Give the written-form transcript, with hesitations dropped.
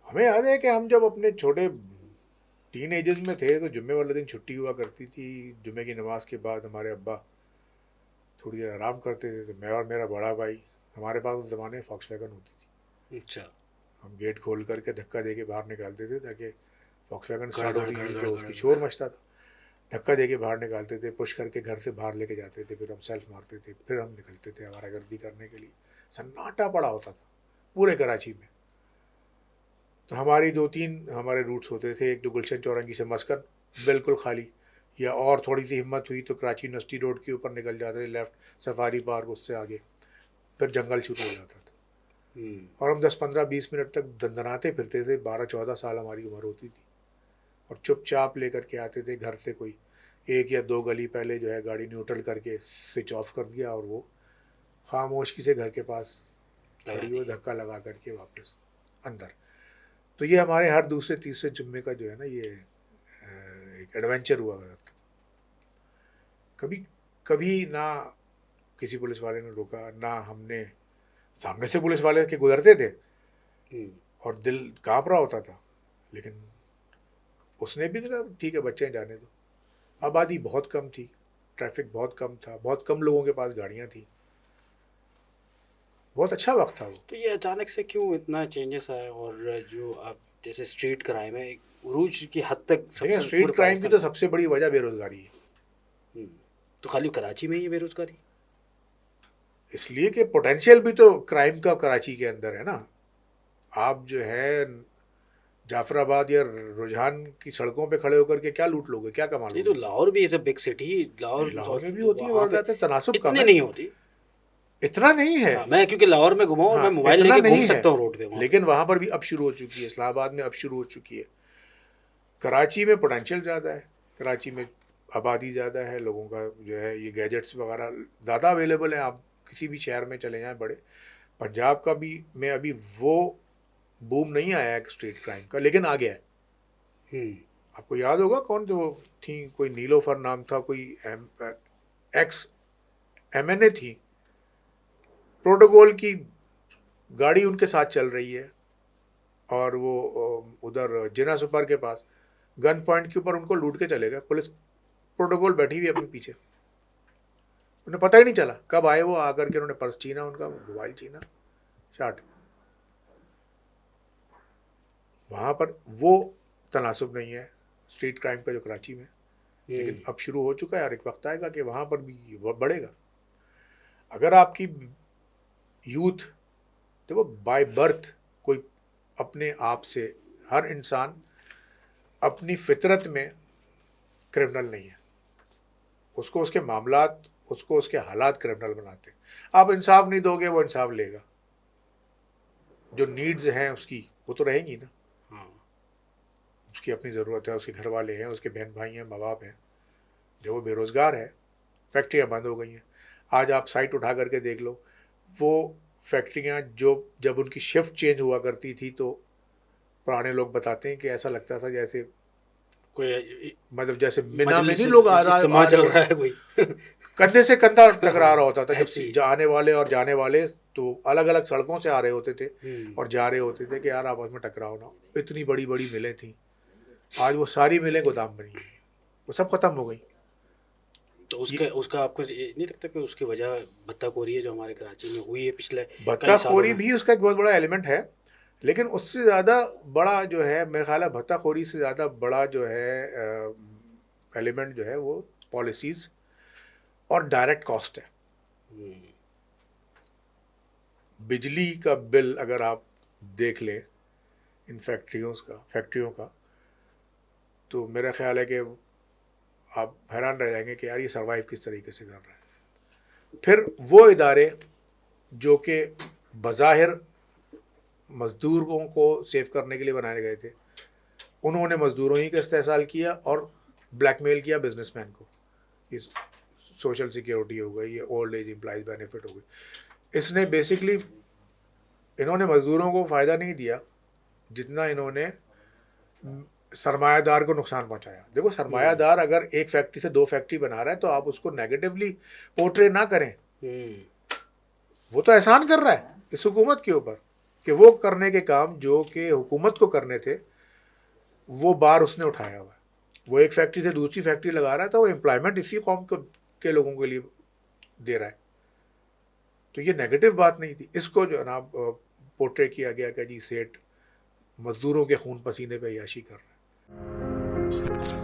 हमें याद है कि हम जब अपने छोटे टीन एजर्स में थे तो जुम्मे वाले दिन छुट्टी हुआ करती थी। जुम्मे की नमाज के बाद हमारे अब्बा थोड़ी देर आराम करते थे, तो मैं और मेरा बड़ा भाई, हमारे पास उस ज़माने में फॉक्सवैगन होती थी, अच्छा। हम गेट खोल करके धक्का दे के बाहर निकालते थे, ताकि फॉक्सवैगन गड़ स्टार्ट गड़ होती गड़ थी गड़ तो गड़ उसकी गड़। शोर मचता था। धक्का दे के बाहर निकालते थे, पुश करके घर से बाहर लेके जाते थे, फिर हम सेल्फ मारते थे, फिर हम निकलते थे आवारागर्दी करने के लिए। सन्नाटा पड़ा होता था पूरे कराची में। तो हमारी दो तीन हमारे रूट्स होते थे, एक तो गुलशन चौरंगी से मस्कन बिल्कुल खाली, या और थोड़ी सी हिम्मत हुई तो कराची यूनिवर्सिटी रोड के ऊपर निकल जाते थे, लेफ्ट सफारी पार्क, उससे आगे फिर जंगल शुरू हो जाता था। हम्म। और हम 10-15-20 मिनट तक दंदनाते फिरते थे। 12-14 साल हमारी उम्र होती थी, और चुपचाप लेकर के आते थे घर से, कोई एक या दो गली पहले जो है गाड़ी न्यूट्रल करके स्विच ऑफ कर दिया, और वो खामोशी से घर के पास लगा खड़ी दी। हो, धक्का लगा करके वापस अंदर। तो ये हमारे हर दूसरे तीसरे जुम्मे का जो है ना, ये एक एडवेंचर हुआ करता था। कभी कभी ना किसी पुलिस वाले ने रोका, ना हमने, सामने से पुलिस वाले के गुजरते थे हम्म। और दिल कांप रहा होता था, लेकिन उसने भी कहा ठीक है बच्चे हैं, जाने दो। आबादी बहुत कम थी, ट्रैफिक बहुत कम था, बहुत कम लोगों के पास गाड़ियाँ थी। बहुत अच्छा वक्त था वो। तो ये अचानक से क्यों इतना चेंजेस आया, और जो आप जैसे स्ट्रीट क्राइम है, एक उरूज की हद तक देखिए, सबसे स्ट्रीट पूरे क्राइम की पाकिस्तान तो में। सबसे बड़ी वजह बेरोज़गारी है। हम्म। तो खाली कराची में ही है बेरोजगारी? इसलिए कि पोटेंशियल भी तो क्राइम का कराची के अंदर है ना। आप जो है जाफराबाद या रुझान की सड़कों पे खड़े होकर के क्या लूट लोगे, क्या कमा ये तो लोगे? लाहौर भी इज अ बिग सिटी। नहीं, लाहौर लाहौर में भी तो होती है वहाँ पे वारदातें, तनासुब कम इतनी है। नहीं होती। इतना नहीं है। हाँ, मैं क्योंकि लाहौर में घुमा हूँ और हाँ, मैं मोबाइल इतना लेके घूम नहीं है, सकता हूँ रोड पे वहाँ पे। लेकिन वहाँ पर भी अब शुरू हो चुकी है, इस्लामाबाद में अब शुरू हो चुकी है। कराची में पोटेंशियल ज़्यादा है, कराची में आबादी ज़्यादा है, लोगों का जो है ये गैजेट्स वगैरह ज़्यादा अवेलेबल हैं। आप किसी भी शहर में चले जाएं बड़े, पंजाब का भी में अभी वो बूम नहीं आया है स्ट्रीट क्राइम का, लेकिन आ गया है। हम्म। आपको याद होगा कौन जो थी, कोई नीलोफर नाम था, कोई एक्स एमएनए थी, प्रोटोकॉल की गाड़ी उनके साथ चल रही है, और वो उधर जिना सुपर के पास गन पॉइंट के ऊपर उनको लूट के चले गए। पुलिस प्रोटोकॉल बैठी हुई अपने पीछे, उन्हें पता ही नहीं चला कब आए वो, आकर के उन्होंने पर्स छीना, उनका मोबाइल छीना, शाट। वहाँ पर वो तनासुब नहीं है स्ट्रीट क्राइम का जो कराची में, लेकिन हम्म। अब शुरू हो चुका है, और एक वक्त आएगा कि वहाँ पर भी वो बढ़ेगा। अगर आपकी यूथ, देखो बाय बर्थ कोई अपने आप से, हर इंसान अपनी फितरत में क्रिमिनल नहीं है, उसको उसके मामलात, उसको उसके हालात क्रिमिनल बनाते हैं। आप इंसाफ नहीं दोगे, वो इंसाफ लेगा। जो नीड्स हैं उसकी, वो तो रहेंगी ना। हाँ। उसकी अपनी ज़रूरत है, उसके घर वाले हैं, उसके बहन भाई हैं, माँ बाप हैं। जब वो बेरोज़गार है, फैक्ट्रियाँ बंद हो गई हैं। आज आप साइट उठा करके देख लो, वो फैक्ट्रियाँ जो जब उनकी शिफ्ट चेंज हुआ करती थी, तो पुराने लोग बताते हैं कि ऐसा लगता था जैसे, कोई मतलब जैसे मिना में नहीं मजलिस लोग इज्तिमा आ रहे चल रहा होते, है कोई। कंधे से कंधा टकरा रहा होता था जब ऐसी। आने वाले और जाने वाले, तो अलग अलग सड़कों से आ रहे होते थे हम्म। और जा रहे होते थे कि यार आपस में टकराओ ना। इतनी बड़ी बड़ी मिलें थी, आज वो सारी मिलें गोदाम बनी हुई हैं, वो सब खत्म हो गई। तो ये उसका उसका आपको ये नहीं लगता कि उसकी वजह भत्ताखोरी है जो हमारे कराची में हुई है पिछले कई सालों भत्ताखोरी में? भी उसका एक बहुत बड़ा एलिमेंट है, लेकिन उससे ज़्यादा बड़ा जो है, मेरे ख्याल है भत्ताखोरी से ज़्यादा बड़ा जो है एलिमेंट जो है, वो पॉलिसीज़ और डायरेक्ट कॉस्ट है। हम्म। बिजली का बिल अगर आप देख लें इन फैक्ट्रियों का, तो मेरा ख्याल है कि आप हैरान रह जाएंगे कि यार ये सर्वाइव किस तरीके से कर रहा है। फिर वो इदारे जो कि बज़ाहिर मज़दूरों को सेव करने के लिए बनाए गए थे, उन्होंने मज़दूरों ही का इस्तेसाल किया और ब्लैकमेल किया बिजनेसमैन को। ये सोशल सिक्योरिटी हो गई, ये ओल्ड एज एम्प्लॉइज बेनिफिट हो गई। इसने बेसिकली, इन्होंने मज़दूरों को फ़ायदा नहीं दिया जितना इन्होंने सरमायादार को नुकसान पहुंचाया। देखो, हम्म। सरमायादार अगर एक फैक्ट्री से दो फैक्ट्री बना रहा है तो आप उसको नेगेटिवली पोर्ट्रे ना करें। हम्म। वो तो एहसान कर रहा है इस हुकूमत के ऊपर कि वो करने के काम जो कि हुकूमत को करने थे वो बार उसने उठाया हुआ है। वो एक फैक्ट्री से दूसरी फैक्ट्री लगा रहा था, वो एम्प्लॉयमेंट इसी कौम को के लोगों के लिए दे रहा है। तो ये नेगेटिव बात नहीं थी। इसको जो ना पोर्ट्रे किया गया कि जी सेठ मजदूरों के खून पसीने पे याशी कर रहा है।